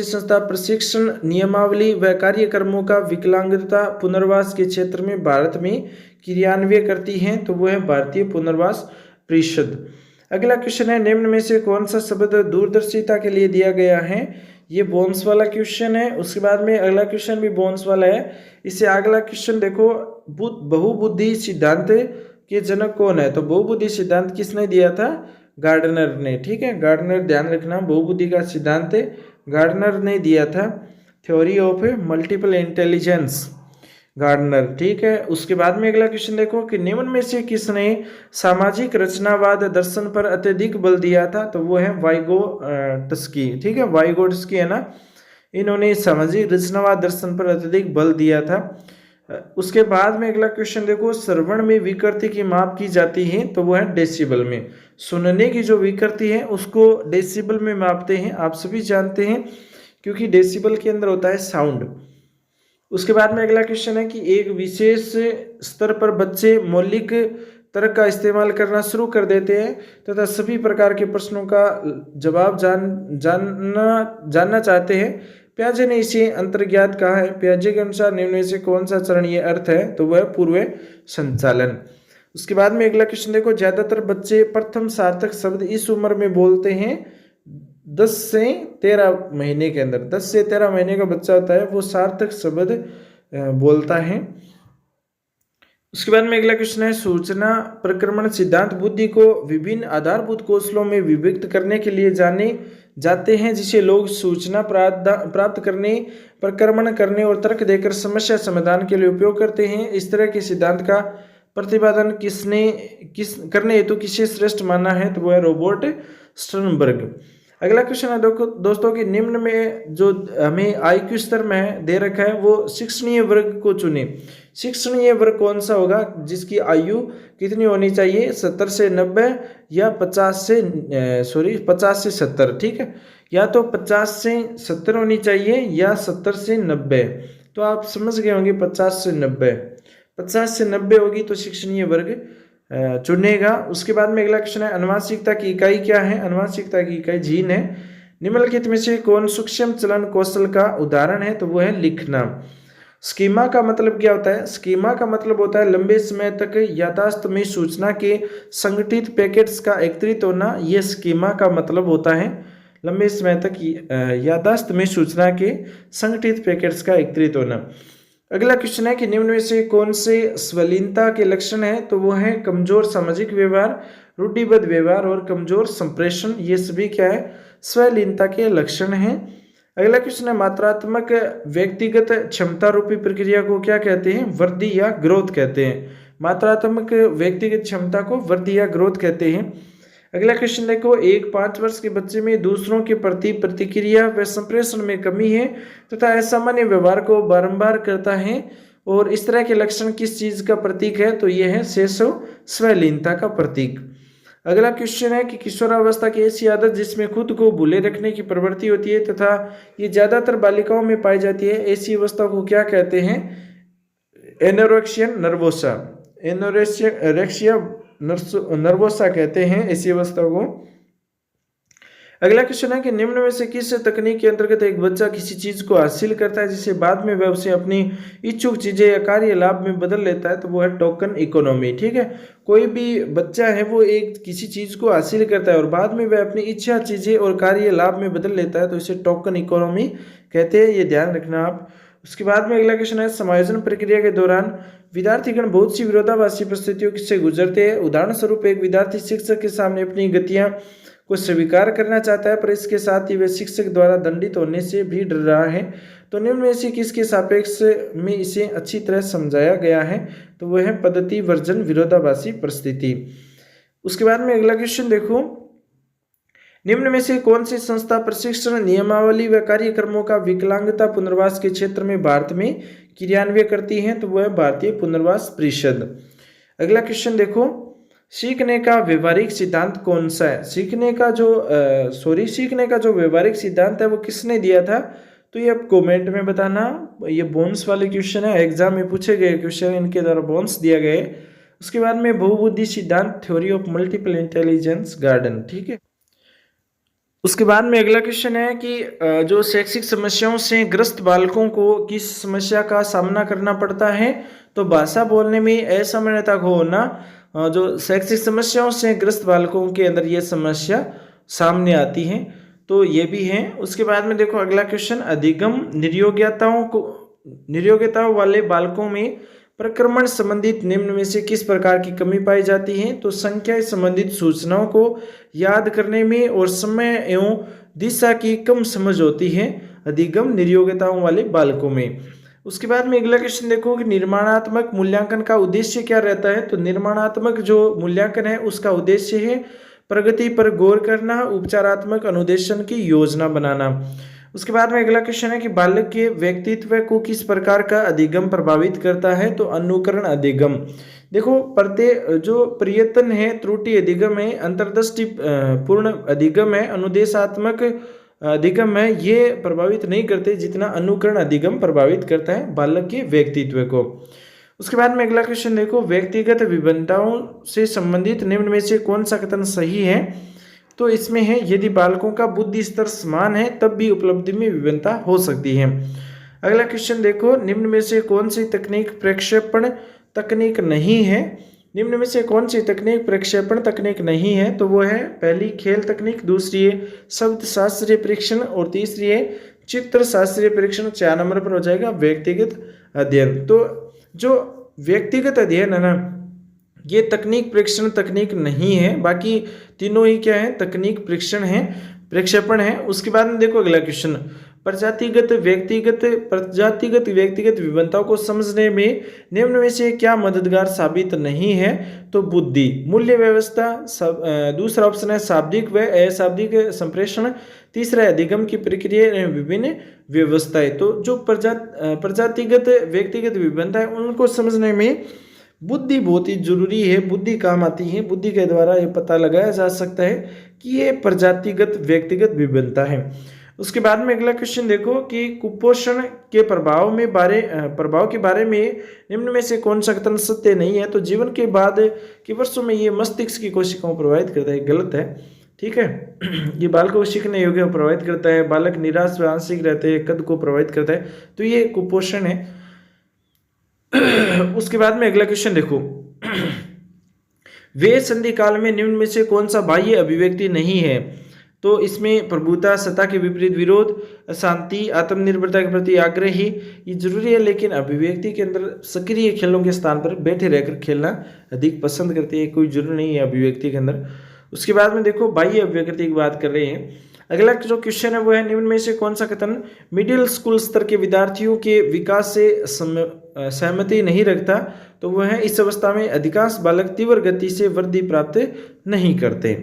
संस्था प्रशिक्षण नियमावली व कार्यक्रमों का विकलांगता पुनर्वास के क्षेत्र में भारत में क्रियान्वयन करती है? तो वो है भारतीय पुनर्वास परिषद। अगला क्वेश्चन है, निम्न में से कौन सा शब्द दूरदर्शिता के लिए दिया गया है? ये बोन्स वाला क्वेश्चन है। उसके बाद में अगला क्वेश्चन भी बोन्स वाला है। इससे अगला क्वेश्चन देखो, बहुबुद्धि सिद्धांत के जनक कौन है? तो बहुबुद्धि सिद्धांत किसने दिया था? गार्डनर ने। ठीक है, गार्डनर, ध्यान रखना, बहुबुद्धि का सिद्धांत गार्डनर ने दिया था। Theory of multiple intelligence, Gardner. ठीक है, उसके बाद में अगला क्वेश्चन देखो कि निम्न में से किसने सामाजिक रचनावाद दर्शन पर अत्यधिक बल दिया था? तो वो है वाइगोटस्की। ठीक है, वाइगोटस्की है ना, इन्होंने सामाजिक रचनावाद दर्शन पर अत्यधिक बल दिया था। उसके बाद में अगला क्वेश्चन देखो, श्रवण में विकृति की माप की जाती है? तो वो है डेसिबल में। सुनने की जो विकृति है उसको डेसिबल में मापते हैं, आप सभी जानते हैं, क्योंकि डेसिबल के अंदर होता है साउंड। उसके बाद में अगला क्वेश्चन है कि एक विशेष स्तर पर बच्चे मौलिक तर्क का इस्तेमाल करना शुरू कर देते हैं तथा सभी प्रकार के प्रश्नों का जवाब जानना चाहते हैं। प्याजे ने इसे अंतर्ज्ञात कहा है। प्याजे के अनुसार निम्न में से कौन सा चरण ये अर्थ है? तो वह पूर्व संचालन। उसके बाद में अगला क्वेश्चन देखो, ज्यादातर बच्चे प्रथम सार्थक शब्द इस उम्र में बोलते हैं 10 से 13 महीने के अंदर। 10 से 13 महीने का बच्चा होता है वो सार्थक शब्द बोलता है। उसके बाद में अगला क्वेश्चन है, सूचना प्रक्रमण सिद्धांत बुद्धि को विभिन्न आधारभूत कौशलों में विभक्त करने के लिए जाने जाते हैं, जिसे लोग सूचना प्राप्त करने, प्रक्रमण करने और तर्क देकर समस्या समाधान के लिए उपयोग करते हैं। इस तरह के सिद्धांत का प्रतिपादन करने हेतु किसे श्रेष्ठ माना है? तो वह रॉबर्ट स्टर्नबर्ग। अगला क्वेश्चन है दोस्तों कि निम्न में जो हमें IQ स्तर में दे रखा है वो शिक्षणीय वर्ग को चुने। शिक्षणीय वर्ग कौन सा होगा जिसकी आयु कितनी होनी चाहिए? 70 से 90 या 50 से 70। ठीक है, या तो 50 से 70 होनी चाहिए या 70 से 90। तो आप समझ गए होंगे 50 से 90। 50 से 90 होगी तो शिक्षणीय वर्ग चुनेगा। उसके बाद में अगला क्वेश्चन है, अनुवांशिकता की इकाई क्या है? अनुवांशिकता की इकाई जीन है। निम्नलिखित में से कौन सूक्ष्म चलन कौशल का उदाहरण है? तो वो है लिखना। स्कीमा का मतलब क्या होता है? स्कीमा का मतलब होता है लंबे समय तक याददाश्त में सूचना के संगठित पैकेट्स का एकत्रित होना। यह स्कीमा का मतलब होता है, लंबे समय तक याददाश्त में सूचना के संगठित पैकेट्स का एकत्रित होना। अगला क्वेश्चन है कि निम्न में से कौन से स्वलीनता के लक्षण है? तो वो है कमजोर सामाजिक व्यवहार, रूढ़िबद्ध व्यवहार और कमजोर संप्रेषण। ये सभी क्या है? स्वलीनता के लक्षण हैं। अगला क्वेश्चन है, मात्रात्मक व्यक्तिगत क्षमता रूपी प्रक्रिया को क्या कहते हैं? वृद्धि या ग्रोथ कहते हैं। मात्रात्मक व्यक्तिगत क्षमता को वृद्धि या ग्रोथ कहते हैं। अगला क्वेश्चन देखो, एक 5 वर्ष के बच्चे में दूसरों के प्रति प्रतिक्रिया व संप्रेषण में कमी है तथा असामान्य व्यवहार को बारंबार करता है, और इस तरह के लक्षण किस चीज का प्रतीक है? तो यह है शैशव स्वलीनता का प्रतीक। अगला क्वेश्चन है कि किशोरावस्था की ऐसी आदत जिसमें खुद को भूले रखने की प्रवृत्ति होती है तथा ये ज्यादातर बालिकाओं में पाई जाती है, ऐसी अवस्था को क्या कहते हैं? Anorexia nervosa. एनोरेक्सिया नर्वोसा कहते हैं ऐसी अवस्था को। अगला क्वेश्चन है कि निम्न में से किस तकनीक के अंतर्गत एक बच्चा किसी चीज को हासिल करता है जिसे बाद में वह उसे अपनी इच्छुक चीजें या कार्य लाभ में बदल लेता है? तो वो है टोकन इकोनॉमी। ठीक है, कोई भी बच्चा है वो एक किसी चीज को हासिल करता है और बाद में वह अपनी इच्छा चीजें और कार्य लाभ में बदल लेता है, तो इसे टोकन इकोनॉमी कहते हैं। ये ध्यान रखना आप। उसके बाद में अगला क्वेश्चन है, समायोजन प्रक्रिया के दौरान विद्यार्थीगण बहुत सी विरोधाभासी परिस्थितियों से गुजरते हैं। उदाहरण स्वरूप एक विद्यार्थी शिक्षक के सामने अपनी गतियां को स्वीकार करना चाहता है, पर इसके साथ ही वह शिक्षक द्वारा दंडित होने से भी डर रहा है। तो निम्न में से किसके सापेक्ष में इसे अच्छी तरह समझाया गया है? तो वह है पद्धति वर्जन विरोधाभासी परिस्थिति। उसके बाद में अगला क्वेश्चन देखो, निम्न में से कौन सी संस्था प्रशिक्षण नियमावली व कार्यक्रमों का विकलांगता पुनर्वास के क्षेत्र में भारत में क्रियान्वयन करती है? तो वह है भारतीय पुनर्वास परिषद। अगला क्वेश्चन देखो, सीखने का व्यवहारिक सिद्धांत कौन सा है? सीखने का जो व्यवहारिक सिद्धांत है वो किसने दिया था? तो ये आप कमेंट में बताना। ये बोन्स वाले क्वेश्चन है, एग्जाम में पूछे गए क्वेश्चन, इनके द्वारा बोन्स दिया गया है। उसके बाद में बहुबुद्धि सिद्धांत, theory of multiple intelligence garden, ठीक है। उसके बाद में अगला क्वेश्चन है कि जो शैक्षिक समस्याओं से ग्रस्त बालकों को किस समस्या का सामना करना पड़ता है? तो भाषा बोलने में असमानता को होना। जो शैक्षिक समस्याओं से ग्रस्त बालकों के अंदर ये समस्या सामने आती है, तो ये भी है। उसके बाद में देखो अगला क्वेश्चन, अधिगम निर्योग्यताओं वाले बालकों में प्रक्रमण संबंधित निम्न में से किस प्रकार की कमी पाई जाती है? तो संख्या संबंधित सूचनाओं को याद करने में और समय एवं दिशा की कम समझ होती है अधिगम निर्योग्यताओं वाले बालकों में। उसके बाद में अगला क्वेश्चन देखो कि निर्माणात्मक मूल्यांकन का उद्देश्य क्या रहता है? तो निर्माणात्मक जो मूल्यांकन है उसका उद्देश्य है प्रगति पर गौर करना, उपचारात्मक अनुदेशन की योजना बनाना। उसके बाद में अगला क्वेश्चन है कि बालक के व्यक्तित्व को किस प्रकार का अधिगम प्रभावित करता है? तो अनुकरण अधिगम। देखो जो प्रयत्न है, त्रुटि अधिगम है, अंतर्दृष्टि पूर्ण अधिगम है, अनुदेशात्मक अधिगम है, ये प्रभावित नहीं करते जितना अनुकरण अधिगम प्रभावित करता है बालक के व्यक्तित्व को। उसके बाद में अगला क्वेश्चन देखो, व्यक्तिगत विभिन्नताओं से संबंधित निम्न में से कौन सा कथन सही है? तो इसमें है यदि बालकों का बुद्धि स्तर समान है तब भी उपलब्धि में विभिन्नता हो सकती है। अगला क्वेश्चन देखो, निम्न में से कौन सी तकनीक प्रक्षेपण तकनीक नहीं है? निम्न में से कौन सी तकनीक प्रक्षेपण तकनीक नहीं है? तो वो है पहली खेल तकनीक, दूसरी है शब्द शास्त्रीय परीक्षण और तीसरी है चित्र शास्त्रीय परीक्षण। 4 नंबर पर हो जाएगा व्यक्तिगत अध्ययन। तो जो व्यक्तिगत अध्ययन है ना, ये तकनीक प्रेक्षण तकनीक नहीं है, बाकी तीनों ही क्या है? तकनीक प्रेक्षण है, प्रक्षेपण है। उसके बाद में देखो अगला क्वेश्चन, प्रजातिगत व्यक्तिगत विभिन्नताओं को समझने में निम्न में से क्या मददगार साबित नहीं है? तो बुद्धि, मूल्य व्यवस्था, दूसरा ऑप्शन है शाब्दिक व अशाब्दिक संप्रेषण, तीसरा है अधिगम की प्रक्रिया विभिन्न व्यवस्थाएं। तो जो प्रजातिगत व्यक्तिगत विभिन्नता है उनको समझने में बुद्धि बहुत ही जरूरी है, बुद्धि काम आती है। बुद्धि के द्वारा ये पता लगाया जा सकता है कि ये प्रजातिगत व्यक्तिगत विभिन्नता है। उसके बाद में अगला क्वेश्चन देखो कि कुपोषण के प्रभाव के बारे में निम्न में से कौन सा कथन सत्य नहीं है? तो जीवन के बाद के वर्षों में ये मस्तिष्क की कोशिकाओं को प्रभावित करता है, गलत है, ठीक है। ये बालक को सीखने योग्य प्रभावित करता है, बालक निराश व आंशिक रहते हैं, कद को प्रभावित करता है, तो ये कुपोषण है। उसके बाद में अगला क्वेश्चन देखो, वे संधि काल में निम्न में से कौन सा बाह्य अभिव्यक्ति नहीं है? तो इसमें प्रभुता, सत्ता के विपरीत विरोध, अशांति, आत्मनिर्भरता के प्रति आग्रह ही ये जरूरी है, लेकिन अभिव्यक्ति के अंदर सक्रिय खेलों के स्थान पर बैठे रहकर खेलना अधिक पसंद करते हैं, कोई जरूरी नहीं है अभिव्यक्ति के अंदर। उसके बाद में देखो बाह्य अभिव्यक्ति की बात कर रहे हैं। अगला जो क्वेश्चन है वो है निम्न में से कौन सा कथन मिडिल स्कूल स्तर के विद्यार्थियों के विकास से सहमति नहीं रखता? तो वह है इस अवस्था में अधिकांश बालक तीव्र गति से वृद्धि प्राप्त नहीं करते।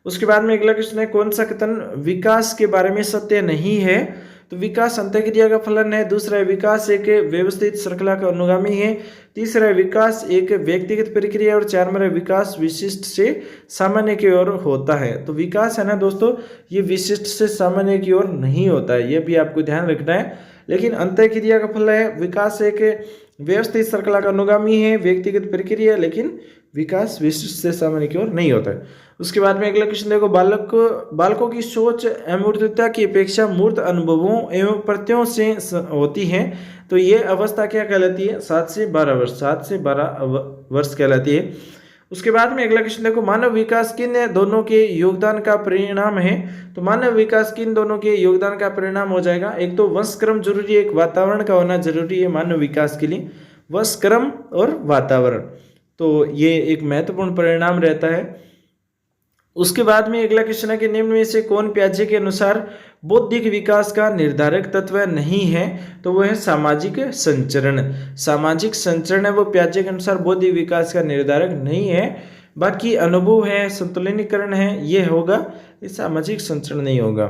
उसके बाद में अगला क्वेश्चन है कौन सा कथन विकास के बारे में सत्य नहीं है? तो विकास अंतःक्रिया का फलन है, दूसरा है विकास एक व्यवस्थित श्रृंखला का अनुगामी है, तीसरा है विकास एक व्यक्तिगत प्रक्रिया और 4 नंबर है विकास विशिष्ट से सामान्य की ओर होता है। तो विकास है ना दोस्तों, ये विशिष्ट से सामान्य की ओर नहीं होता है, ये भी आपको ध्यान रखना है। लेकिन अंतःक्रिया का फल है विकास एक व्यवस्थित श्रृंखला का अनुगामी है, व्यक्तिगत प्रक्रिया, लेकिन विकास विशिष्ट से सामान्य की ओर नहीं होता है। उसके बाद में अगला क्वेश्चन देखो, बालकों की सोच अमूर्तता की अपेक्षा मूर्त अनुभवों एवं प्रत्ययों से होती है। तो ये अवस्था क्या कहलाती है? 7 से 12 वर्ष, 7 से 12 वर्ष कहलाती है। उसके बाद में अगला क्वेश्चन देखो, मानव विकास किन दोनों के योगदान का परिणाम है? तो मानव विकास किन दोनों के योगदान का परिणाम हो जाएगा? एक तो वंशक्रम जरूरी है, एक वातावरण का होना जरूरी है मानव विकास के लिए, वंशक्रम और वातावरण, तो ये एक महत्वपूर्ण परिणाम रहता है। उसके बाद में अगला क्वेश्चन है कि निम्न में से कौन पियाजे के अनुसार बौद्धिक विकास का निर्धारक तत्व नहीं है? तो वह है सामाजिक संचरण। सामाजिक संचरण है वो पियाजे के अनुसार बौद्धिक विकास का निर्धारक नहीं है, बाकी अनुभव है, संतुलिनीकरण है, ये होगा। ये सामाजिक संचरण नहीं होगा।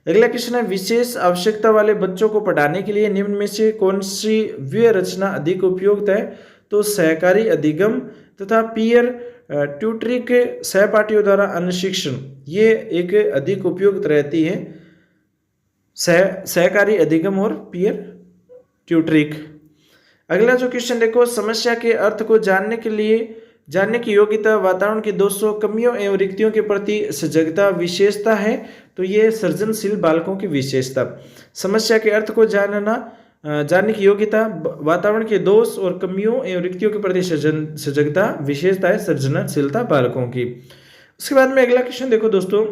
अगला क्वेश्चन है, विशेष आवश्यकता वाले बच्चों को पढ़ाने के लिए निम्न में से कौन सी व्यय रचना अधिक उपयुक्त है? तो सहकारी अधिगम तथा पीयर ट्यूटरिंग सहपाठियों द्वारा अनुशिक्षण, ये एक अधिक उपयुक्त रहती है, सहकारी अधिगम और पीयर ट्यूटरिंग। अगला जो क्वेश्चन देखो, समस्या के अर्थ को जानने की योग्यता वातावरण की दोषों, कमियों एवं रिक्तियों के प्रति सजगता विशेषता है। तो ये सृजनशील बालकों की विशेषता। समस्या के अर्थ को जानने की योग्यता, वातावरण के दोष और कमियों एवं रिक्तियों के प्रति सजगता विशेषता है सृजनशीलता बालकों की। उसके बाद में अगला क्वेश्चन देखो दोस्तों,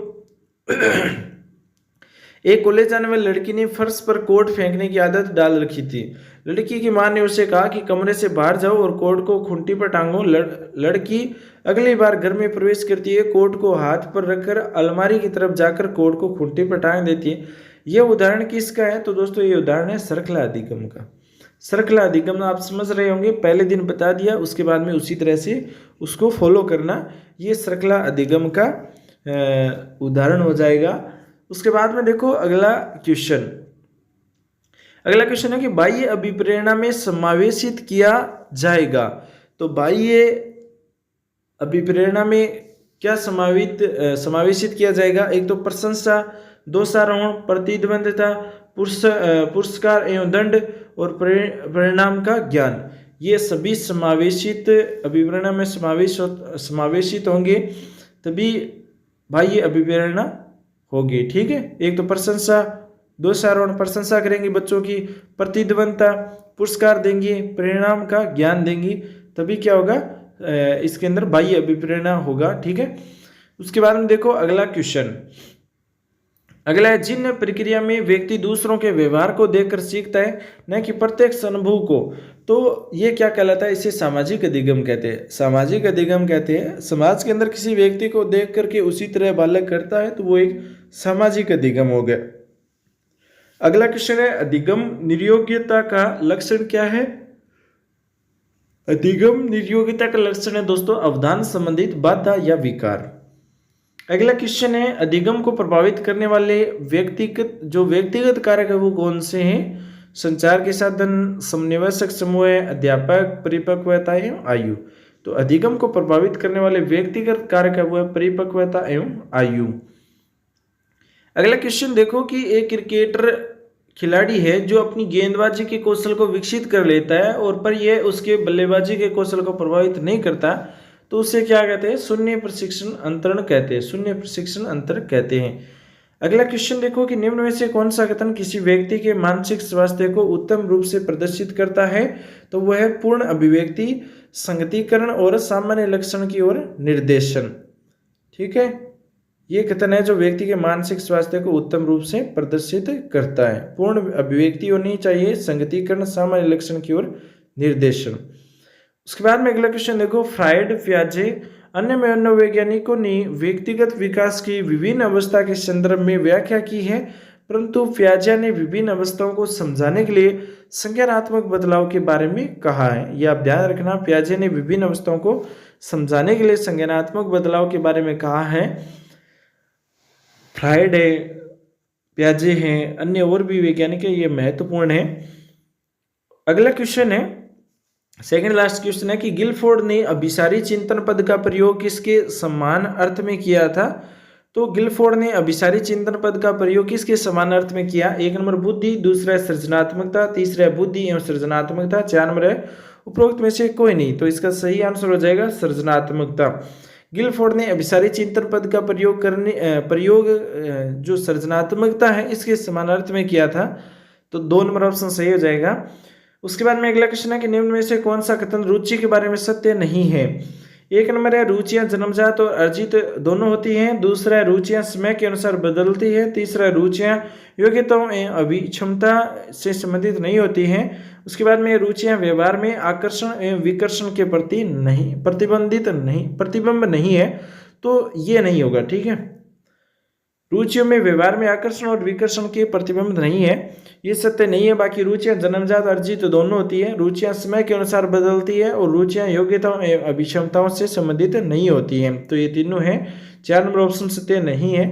एक कॉलेज जाने वाली लड़की ने फर्श पर कोट फेंकने की आदत डाल रखी थी। लड़की की मां ने उसे कहा कि कमरे से बाहर जाओ और कोट को खूंटी पर टांगो। लड़की अगली बार घर में प्रवेश करती है, कोट को हाथ पर रखकर अलमारी की तरफ जाकर कोट को खूंटी पर टांग देती है। यह उदाहरण किसका है? तो दोस्तों ये उदाहरण है श्रृंखला अधिगम का। श्रृंखला अधिगम आप समझ रहे होंगे, पहले दिन बता दिया, उसके बाद में उसी तरह से उसको फॉलो करना। ये श्रृंखला अधिगम का उदाहरण हो जाएगा। उसके बाद में देखो अगला क्वेश्चन है कि बाह्य अभिप्रेरणा में समावेशित किया जाएगा। तो बाह्य अभिप्रेरणा में क्या समावेशित किया जाएगा? एक तो प्रशंसा, दोषारोहण, प्रतिद्वंद्विता, पुरस्कार एवं दंड और परिणाम का ज्ञान, ये सभी समावेशित अभिप्रेरणा में समावेशित होंगे, तभी बाह्य अभिप्रेरणा होगी। ठीक है, एक तो प्रशंसा, दोषारोहण, प्रशंसा करेंगे बच्चों की, प्रतिद्वंद्विता, पुरस्कार देंगे, परिणाम का ज्ञान देंगी, तभी क्या होगा? इसके अंदर बाह्य अभिप्रेरणा होगा। ठीक है, उसके बाद में देखो अगला क्वेश्चन। अगला है, जिन प्रक्रिया में व्यक्ति दूसरों के व्यवहार को देखकर सीखता है, न कि प्रत्यक्ष अनुभव को, तो ये क्या कहलाता है? इसे सामाजिक अधिगम कहते हैं। सामाजिक अधिगम कहते हैं समाज के अंदर किसी व्यक्ति को देख करके उसी तरह बालक करता है, तो वो एक सामाजिक अधिगम हो गया। अगला क्वेश्चन है, अधिगम निर्योग्यता का लक्षण क्या है? अधिगम निर्योग्यता का लक्षण है दोस्तों अवधान संबंधित बाधा या विकार। अगला क्वेश्चन है, अधिगम को प्रभावित करने वाले व्यक्तिगत कारक है वो कौन से हैं? संचार के साधन, समन्वयक समूह, अध्यापक, परिपक्वता एवं आयु। तो अधिगम को प्रभावित करने वाले व्यक्तिगत कारक है वो है परिपक्वता एवं आयु। अगला क्वेश्चन देखो कि एक क्रिकेटर खिलाड़ी है जो अपनी गेंदबाजी के कौशल को विकसित कर लेता है और पर यह उसके बल्लेबाजी के कौशल को प्रभावित नहीं करता, तो उसे क्या कहते हैं? शून्य प्रशिक्षण अंतरण कहते हैं। शून्य प्रशिक्षण अंतर कहते हैं। अगला क्वेश्चन देखो कि निम्न में से कौन सा कथन किसी व्यक्ति के मानसिक स्वास्थ्य को उत्तम रूप से प्रदर्शित करता है? तो वह है पूर्ण अभिव्यक्ति, संगतीकरण और सामान्य लक्षण की ओर निर्देशन। ठीक है, ये कथन है जो व्यक्ति के मानसिक स्वास्थ्य को उत्तम रूप से प्रदर्शित करता है। पूर्ण अभिव्यक्ति होनी चाहिए, संगतीकरण, सामान्य लक्षण की ओर निर्देशन। उसके बाद में अगला क्वेश्चन देखो, फ्रायड, पियाजे, अन्य मनोवैज्ञानिकों ने व्यक्तिगत विकास की विभिन्न अवस्था के संदर्भ में व्याख्या की है, परंतु पियाजे ने विभिन्न अवस्थाओं को समझाने के लिए संज्ञानात्मक बदलाव के बारे में कहा है। यह आप ध्यान रखना, पियाजे ने विभिन्न अवस्थाओं को समझाने के लिए संज्ञानात्मक बदलाव के बारे में कहा है। फ्रायड है, पियाजे हैं, अन्य और भी वैज्ञानिक है, ये महत्वपूर्ण है। अगला क्वेश्चन है, सेकंड लास्ट क्वेश्चन है कि गिलफोर्ड ने अभिसारी चिंतन पद का प्रयोग किसके समान अर्थ में किया था? तो गिलफोर्ड ने अभिसारी चिंतन पद का प्रयोग किसके समान अर्थ में किया? एक नंबर बुद्धि, दूसरा सृजनात्मकता, तीसरा बुद्धि एवं सृजनात्मकता, 4 नंबर है उपरोक्त में से कोई नहीं। तो इसका सही आंसर हो जाएगा सृजनात्मकता। गिलफोर्ड ने अभिसारी चिंतन पद का प्रयोग जो सृजनात्मकता है इसके समान अर्थ में किया था, तो 2 नंबर ऑप्शन सही हो जाएगा। उसके बाद में अगला क्वेश्चन है कि निम्न में से कौन सा कथन रुचि के बारे में सत्य नहीं है? एक नंबर है रुचियां जन्मजात और अर्जित दोनों होती हैं, दूसरा है रुचियां समय के अनुसार बदलती है, तीसरा रुचियां योग्यताओं एवं अभिक्षमता से संबंधित नहीं होती हैं, उसके बाद में रुचियां व्यवहार में आकर्षण एवं विकर्षण के प्रति प्रतिबिंब नहीं है, तो ये नहीं होगा। ठीक है, रुचियों में व्यवहार में आकर्षण और विकर्षण के प्रतिबिंब नहीं है, ये सत्य नहीं है। बाकी रुचियां जन्मजात अर्जित दोनों होती है, रुचियां समय के अनुसार बदलती है और रुचियां योग्यताओं एवं अभिक्षमताओं से संबंधित नहीं होती हैं, तो ये तीनों हैं 4 नंबर ऑप्शन सत्य नहीं है।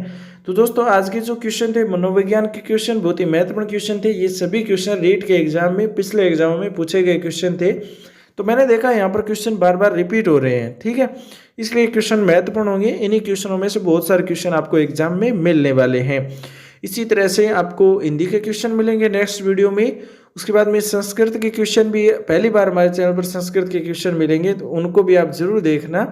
तो दोस्तों आज के जो क्वेश्चन थे मनोविज्ञान के क्वेश्चन बहुत ही महत्वपूर्ण क्वेश्चन थे। ये सभी क्वेश्चन रीट के एग्जाम में पिछले एग्जामों में पूछे गए क्वेश्चन थे। तो मैंने देखा यहाँ पर क्वेश्चन बार बार रिपीट हो रहे हैं, ठीक है, इसलिए क्वेश्चन महत्वपूर्ण होंगे। इन्हीं क्वेश्चनों में से बहुत सारे क्वेश्चन आपको एग्जाम में मिलने वाले हैं। इसी तरह से आपको हिंदी के क्वेश्चन मिलेंगे नेक्स्ट वीडियो में। उसके बाद में संस्कृत के क्वेश्चन भी पहली बार हमारे चैनल पर संस्कृत के क्वेश्चन मिलेंगे, तो उनको भी आप जरूर देखना।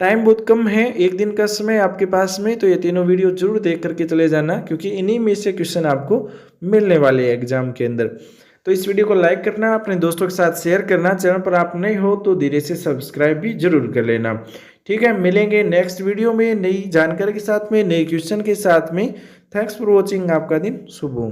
टाइम बहुत कम है, एक दिन का समय आपके पास में, तो ये तीनों वीडियो जरूर देख करके चले जाना, क्योंकि इन्हीं में से क्वेश्चन आपको मिलने वाले हैं एग्जाम के अंदर। तो इस वीडियो को लाइक करना, अपने दोस्तों के साथ शेयर करना, चैनल पर आप नए हो तो धीरे से सब्सक्राइब भी जरूर कर लेना, ठीक है। मिलेंगे नेक्स्ट वीडियो में नई जानकारी के साथ में, नए क्वेश्चन के साथ में। थैंक्स फॉर वॉचिंग, आपका दिन शुभ हो।